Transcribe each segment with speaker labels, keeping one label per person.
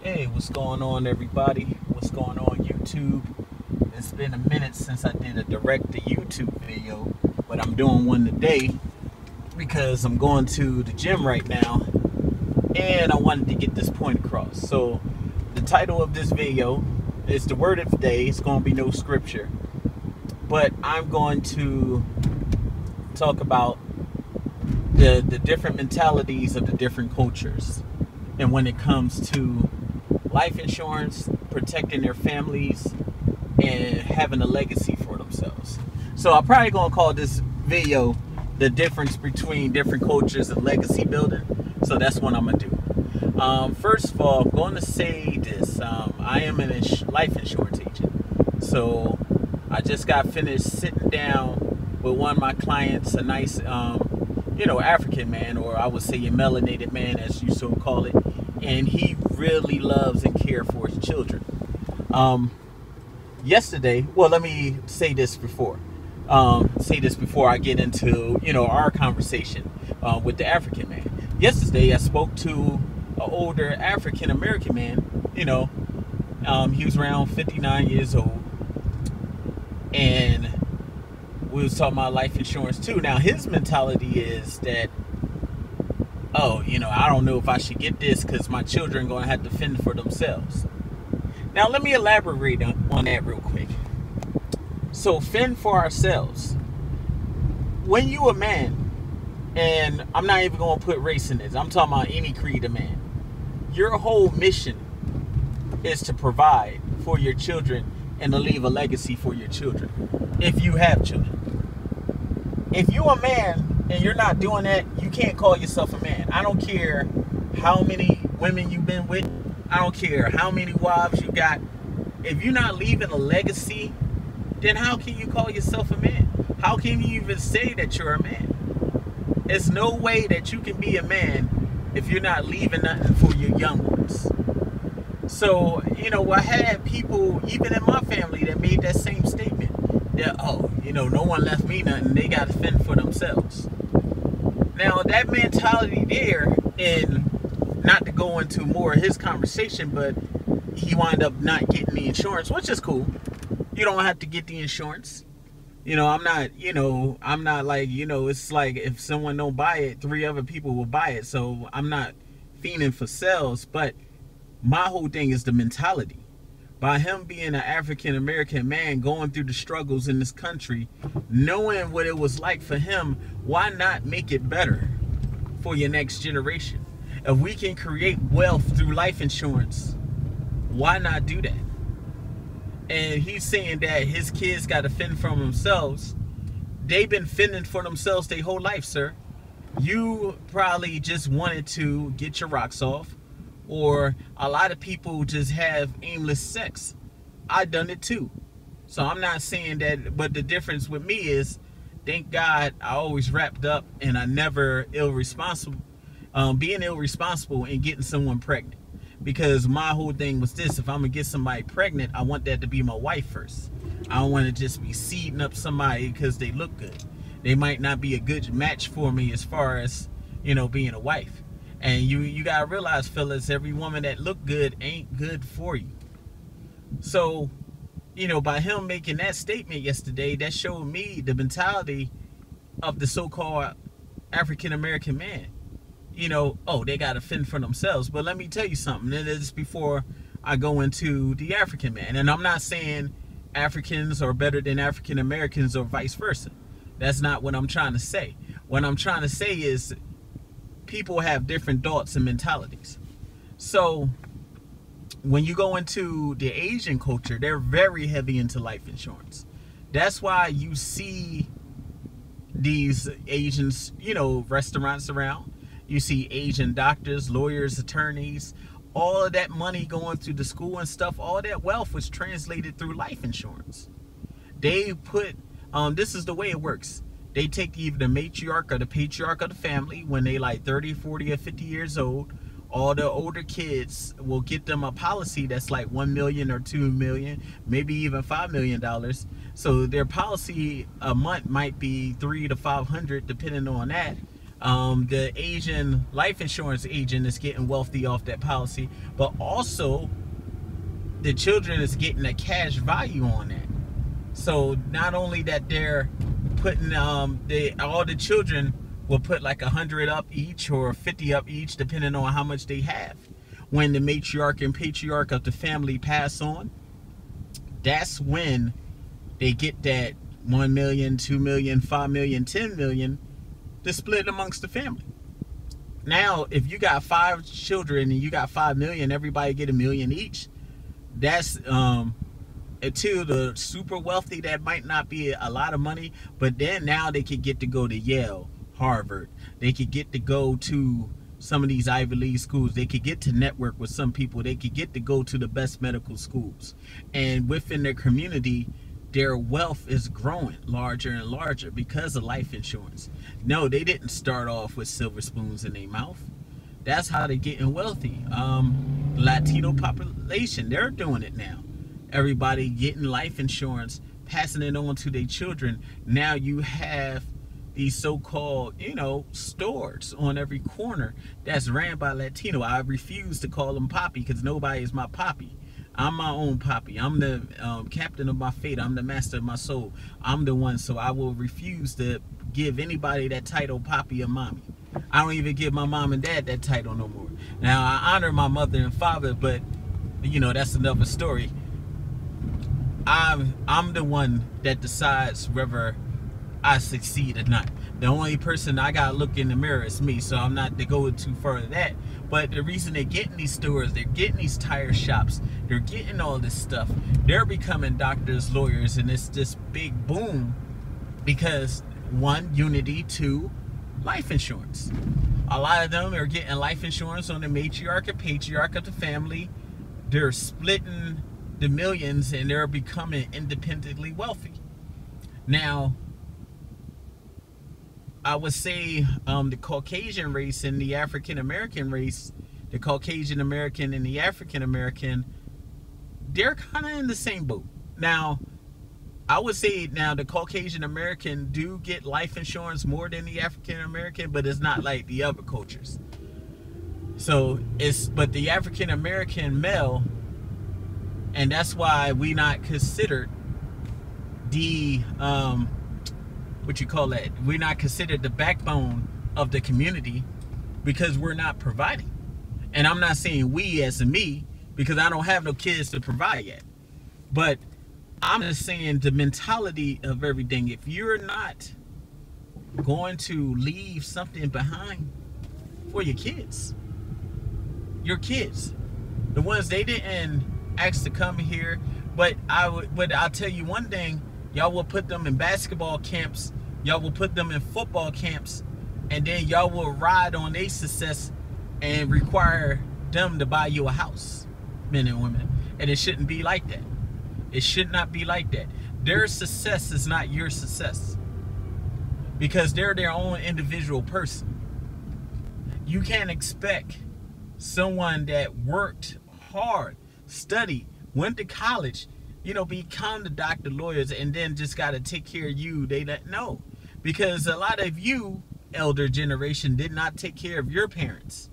Speaker 1: Hey, what's going on, everybody? What's going on, YouTube? It's been a minute since I did a direct to YouTube video, but I'm doing one today because I'm going to the gym right now and I wanted to get this point across. So, the title of this video is the word of the day. It's going to be no scripture, but I'm going to talk about the different mentalities of the different cultures, and when it comes to life insurance, protecting their families, and having a legacy for themselves. So I'm probably gonna call this video the difference between different cultures and legacy building. So that's what I'm gonna do. First of all, I'm going to say this. I am a life insurance agent. So I just got finished sitting down with one of my clients, a nice African man, or I would say a melanated man, as you so call it, and he really loves and cares for his children. Yesterday, well, let me say this before I get into our conversation with the African man. Yesterday, I spoke to an older African American man. He was around 59 years old, and we was talking about life insurance too. Now, his mentality is that, I don't know if I should get this because my children are going to have to fend for themselves. Now, let me elaborate on that real quick. So, fend for ourselves. When you a man, and I'm not even going to put race in this, I'm talking about any creed of man, your whole mission is to provide for your children and to leave a legacy for your children, if you have children. If you're a man and you're not doing that, you can't call yourself a man. I don't care how many women you've been with. I don't care how many wives you got. If you're not leaving a legacy, then how can you call yourself a man? How can you even say that you're a man? There's no way that you can be a man if you're not leaving nothing for your young ones. So, I had people, even in my family, that made that same statement. That, no one left me nothing. They got to fend for themselves. Now, that mentality there, and not to go into more of his conversation, but he wound up not getting the insurance, which is cool. You don't have to get the insurance. I'm not like, it's like if someone don't buy it, 3 other people will buy it. So I'm not fiending for sales, but my whole thing is the mentality. By him being an African American man going through the struggles in this country, knowing what it was like for him, why not make it better for your next generation? If we can create wealth through life insurance, why not do that? And he's saying that his kids got to fend for themselves. They've been fending for themselves their whole life, sir. You probably just wanted to get your rocks off, or a lot of people just have aimless sex. I done it too. So I'm not saying that, but the difference with me is, thank God I always wrapped up and I never being irresponsible and getting someone pregnant. Because my whole thing was this: if I'm gonna get somebody pregnant, I want that to be my wife first. I don't want to just be seeding up somebody because they look good. They might not be a good match for me as far as, being a wife. And you gotta realize, fellas, every woman that look good ain't good for you. So, by him making that statement yesterday, that showed me the mentality of the so-called African American man. They gotta fend for themselves. But let me tell you something. That is before I go into the African man. And I'm not saying Africans are better than African Americans or vice versa. That's not what I'm trying to say. What I'm trying to say is, people have different thoughts and mentalities. So when you go into the Asian culture, they're very heavy into life insurance. That's why you see these Asians, restaurants around. You see Asian doctors, lawyers, attorneys, all of that money going through the school and stuff. All that wealth was translated through life insurance. They put, this is the way it works. They take either the matriarch or the patriarch of the family when they like 30, 40, or 50 years old. All the older kids will get them a policy that's like $1 million or $2 million, maybe even $5 million. So their policy a month might be $300 to $500, depending on that. The Asian life insurance agent is getting wealthy off that policy, but also the children is getting a cash value on that. So not only that they're putting all the children will put like 100 up each or 50 up each, depending on how much they have. When the matriarch and patriarch of the family pass on, that's when they get that 1 million, 2 million, 5 million, 10 million to split amongst the family. Now, if you got 5 children and you got 5 million, everybody get $1 million each. That's to the super wealthy, that might not be a lot of money, but then now they could get to go to Yale, Harvard. They could get to go to some of these Ivy League schools. They could get to network with some people. They could get to go to the best medical schools. And within their community, their wealth is growing larger and larger because of life insurance. No, they didn't start off with silver spoons in their mouth. That's how they're getting wealthy. The Latino population, they're doing it now. Everybody getting life insurance, passing it on to their children. Now you have these so-called, stores on every corner that's ran by Latino. I refuse to call them Poppy because nobody is my Poppy. I'm my own Poppy. I'm the captain of my fate. I'm the master of my soul. I'm the one, so I will refuse to give anybody that title Poppy or Mommy. I don't even give my mom and dad that title no more. Now, I honor my mother and father, but, that's another story. I'm the one that decides whether I succeed or not. The only person I gotta look in the mirror is me, so I'm not to go too far to that. But the reason they're getting these stores, they're getting these tire shops, they're getting all this stuff, they're becoming doctors, lawyers, and it's this big boom because 1, unity, 2, life insurance. A lot of them are getting life insurance on the matriarch and patriarch of the family. They're splitting the millions and they're becoming independently wealthy. Now, I would say the Caucasian race and the African American race, the Caucasian American and the African American, they're kind of in the same boat. Now, I would say now the Caucasian American do get life insurance more than the African American, but it's not like the other cultures. So but the African American male, and that's why we not considered the we're not considered the backbone of the community because we're not providing. And I'm not saying we as in me, because I don't have no kids to provide yet, but I'm just saying the mentality of everything. If you're not going to leave something behind for your kids, the ones they didn't ask to come here, but I'll tell you one thing, y'all will put them in basketball camps, y'all will put them in football camps, and then y'all will ride on their success and require them to buy you a house, men and women. And it shouldn't be like that. It should not be like that. Their success is not your success because they're their own individual person. You can't expect someone that worked hard, studied, went to college, become the doctor, lawyers, and then just got to take care of you. They don't know, because a lot of you, elder generation, did not take care of your parents,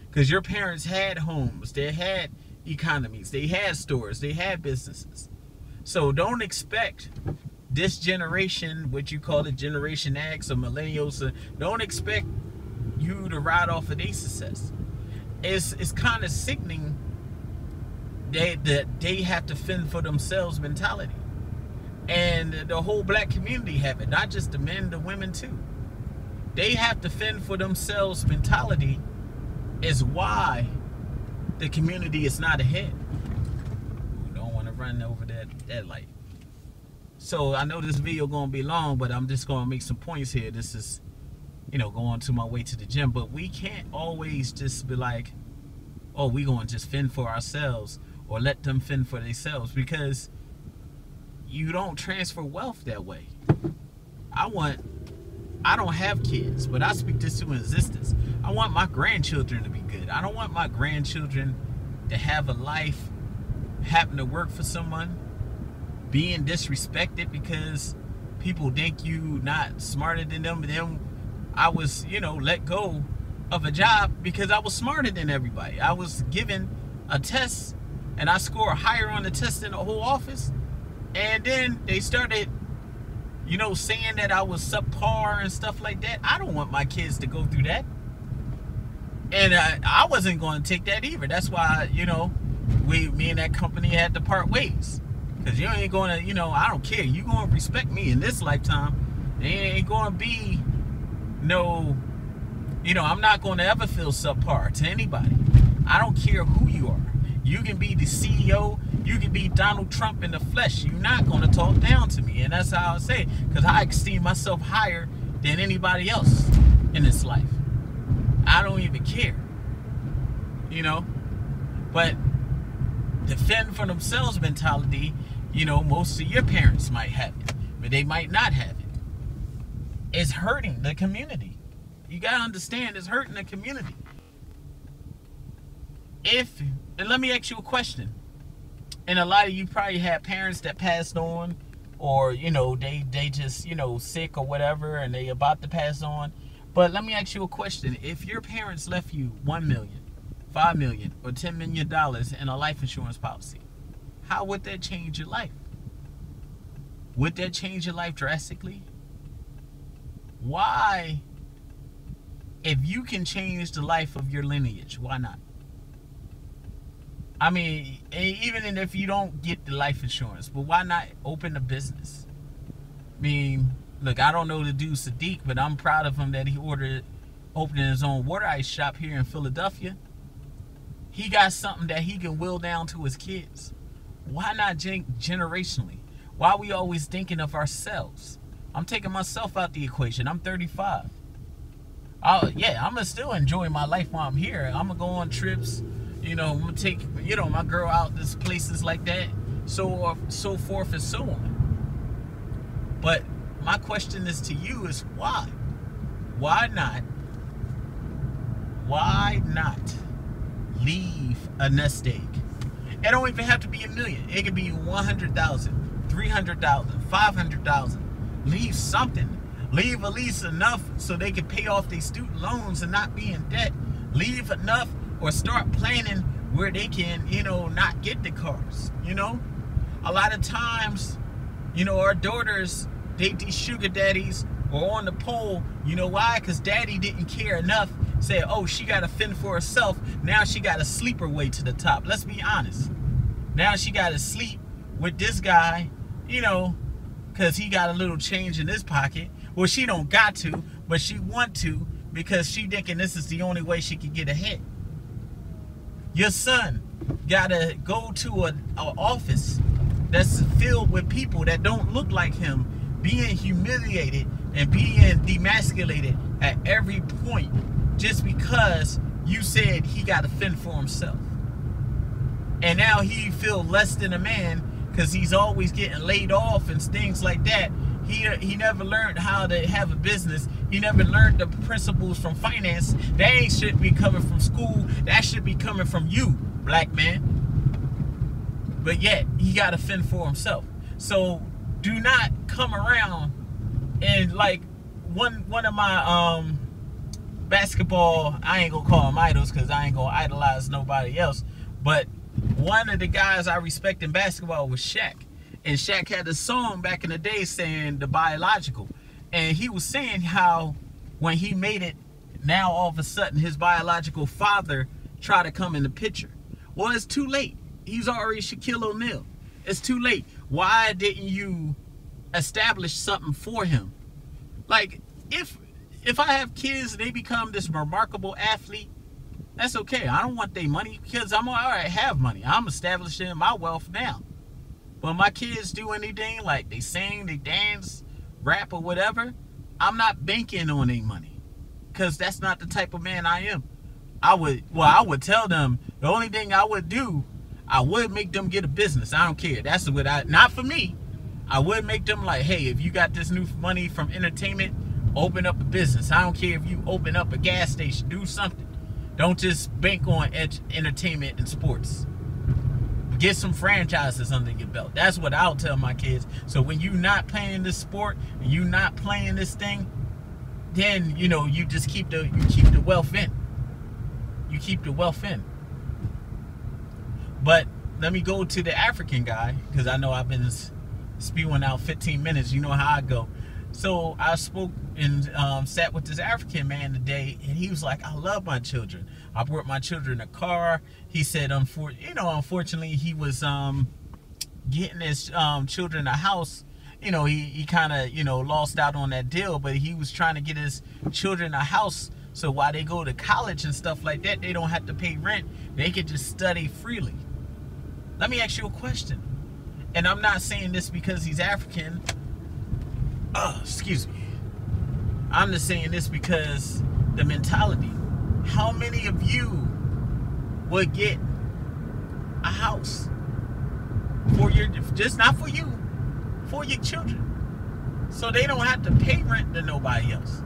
Speaker 1: because your parents had homes, they had economies, they had stores, they had businesses. So don't expect this generation, what you call the Generation X or millennials, don't expect you to ride off of their success. It's kind of sickening that they have to fend for themselves mentality. And the whole black community have it, not just the men, the women too. They have to fend for themselves mentality is why the community is not ahead. Don't want to run over that light. So I know this video gonna be long, but I'm just gonna make some points here. This is, going to my way to the gym. But we can't always just be like, oh, we gonna just fend for ourselves or let them fend for themselves, because you don't transfer wealth that way. I don't have kids, but I speak this to existence. I want my grandchildren to be good. I don't want my grandchildren to have a life having to work for someone, being disrespected because people think you not smarter than them. But then I was, let go of a job because I was smarter than everybody. I was given a test and I scored higher on the test than the whole office. And then they started, saying that I was subpar and stuff like that. I don't want my kids to go through that. And I wasn't going to take that either. That's why, me and that company had to part ways. Because you ain't going to, I don't care. You going to respect me in this lifetime. There ain't going to be no, I'm not going to ever feel subpar to anybody. I don't care who you are. You can be the CEO. You can be Donald Trump in the flesh. You're not going to talk down to me. And that's how I say it. Because I esteem myself higher than anybody else in this life. I don't even care. But the fend for themselves mentality, most of your parents might have it. But they might not have it. It's hurting the community. You got to understand, it's hurting the community. And let me ask you a question. And a lot of you probably had parents that passed on, or, they just, sick or whatever, and they about to pass on. But let me ask you a question. If your parents left you $1 million, $5 million, or $10 million in a life insurance policy, how would that change your life? Would that change your life drastically? Why, if you can change the life of your lineage, why not? I mean, even if you don't get the life insurance, but why not open a business? I mean, look, I don't know the dude Sadiq, but I'm proud of him that he opening his own water ice shop here in Philadelphia. He got something that he can will down to his kids. Why not generationally? Why are we always thinking of ourselves? I'm taking myself out the equation. I'm 35. Yeah, I'm going to still enjoy my life while I'm here. I'm going to go on trips. I'm going to take, my girl out to places like that. So forth and so on. But my question is to you is why? Why not leave a nest egg? It don't even have to be $1 million. It could be 100,000, 300,000, 500,000. Leave something. Leave at least enough so they can pay off their student loans and not be in debt. Leave enough, or start planning where they can, not get the cars. A lot of times, our daughters date these sugar daddies or on the pole. You know why? Because daddy didn't care enough. Said, oh, she got to fend for herself. Now she got to sleep her way to the top. Let's be honest. Now she got to sleep with this guy, because he got a little change in his pocket. Well, she don't got to, but she want to, because she thinking this is the only way she can get ahead. Your son got to go to an office that's filled with people that don't look like him, being humiliated and being demasculated at every point just because you said he got to fend for himself. And now he feel less than a man because he's always getting laid off and things like that. He never learned how to have a business. He never learned the principles from finance. That ain't should be coming from school. That should be coming from you, black man. But yet, he got to fend for himself. So, do not come around and like one of my basketball, I ain't gonna call them idols because I ain't gonna idolize nobody else. But one of the guys I respect in basketball was Shaq. And Shaq had a song back in the day saying the biological. And he was saying how when he made it, now all of a sudden his biological father tried to come in the picture. Well, it's too late. He's already Shaquille O'Neal. It's too late. Why didn't you establish something for him? Like, if I have kids and they become this remarkable athlete, that's okay. I don't want their money because I'm already have money. I'm establishing my wealth now. But my kids do anything, like they sing, they dance, rap or whatever, I'm not banking on their money. Because that's not the type of man I am. I would tell them, the only thing I would do, I would make them get a business. I don't care. That's what not for me. I would make them like, hey, if you got this new money from entertainment, open up a business. I don't care if you open up a gas station, do something. Don't just bank on entertainment and sports. Get some franchises under your belt. That's what I'll tell my kids. So when you not playing this sport and you not playing this thing, then you just keep the wealth in. You keep the wealth in. But let me go to the African guy, because I know I've been spewing out 15 minutes. You know how I go. So I spoke and sat with this African man today, and he was like, I love my children. I brought my children a car. He said, unfortunately, he was getting his children a house. He kind of, lost out on that deal, but he was trying to get his children a house so while they go to college and stuff like that, they don't have to pay rent. They can just study freely. Let me ask you a question. And I'm not saying this because he's African. Excuse me. I'm just saying this because the mentality. How many of you would get a house for your, just not for you, for your children, so they don't have to pay rent to nobody else?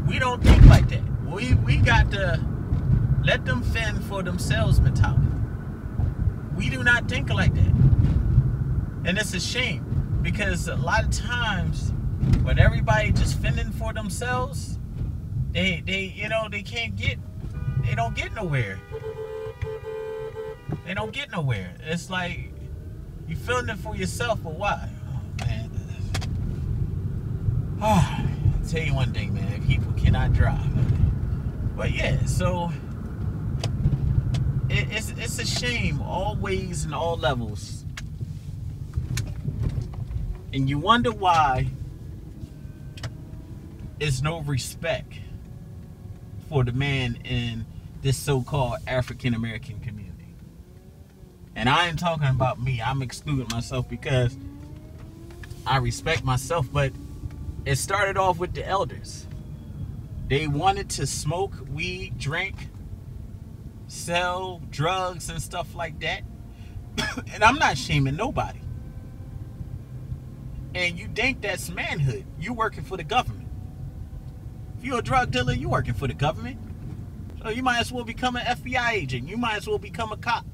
Speaker 1: We don't think like that. We got to let them fend for themselves mentality. We do not think like that. And it's a shame, because a lot of times when everybody just fending for themselves, they can't get, they don't get nowhere. They don't get nowhere. It's like you feeling it for yourself, but why? Oh man. I'll tell you one thing, man. People cannot drive. But yeah, so it's a shame, all ways and all levels. And you wonder why there's no respect for the man in this so-called African American community. And I ain't talking about me. I'm excluding myself because I respect myself, but it started off with the elders. They wanted to smoke weed, drink, sell drugs and stuff like that. And I'm not shaming nobody. And you think that's manhood. You working for the government. If you're a drug dealer, you working for the government. So you might as well become an FBI agent. You might as well become a cop.